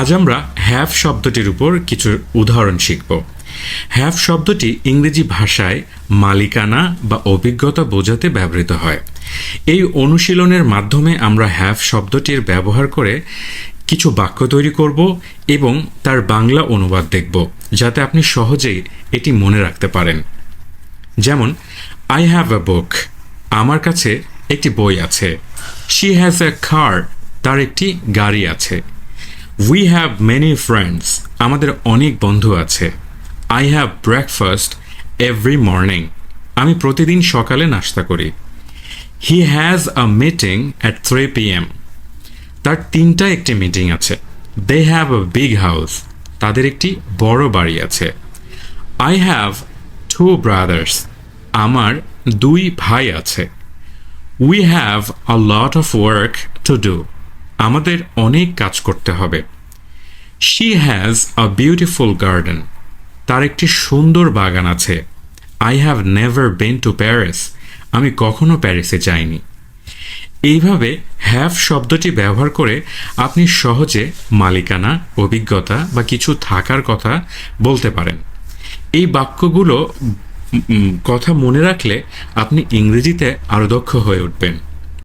আজ আমরা হ্যাভ শব্দটির উপর কিছু উদাহরণ শিখব। হ্যাভ শব্দটি ইংরেজি ভাষায় মালিকানা বা অভিজ্ঞতা বোঝাতে ব্যবহৃত হয়। এই অনুশীলনের মাধ্যমে আমরা হ্যাভ শব্দটির ব্যবহার করে কিছু বাক্য তৈরি করব এবং তার বাংলা অনুবাদ দেখব, যাতে আপনি সহজেই এটি মনে রাখতে পারেন। যেমন, আই হ্যাভ এ বুক, আমার কাছে একটি বই আছে। শি হ্যাজ এ কার, তার একটি গাড়ি আছে। উই হ্যাভ মেনি ফ্রেন্ডস, আমাদের অনেক বন্ধু আছে। I have breakfast every morning, আমি প্রতিদিন সকালে নাস্তা করি। He has a meeting at 3 PM, তার 3টা একটি মিটিং আছে। They have a big house, তাদের একটি বড় বাড়ি আছে। আই হ্যাভ 2 ব্রাদার্স, আমার 2 ভাই আছে। We have a lot of work to do, আমাদের অনেক কাজ করতে হবে। She has a beautiful garden, তার একটি সুন্দর বাগান আছে। I have never been to Paris, আমি কখনো প্যারিসে যাইনি। এইভাবে হ্যাভ শব্দটি ব্যবহার করে আপনি সহজে মালিকানা, অভিজ্ঞতা বা কিছু থাকার কথা বলতে পারেন। এই বাক্যগুলো কথা মনে রাখলে আপনি ইংরেজিতে আরও দক্ষ হয়ে উঠবেন।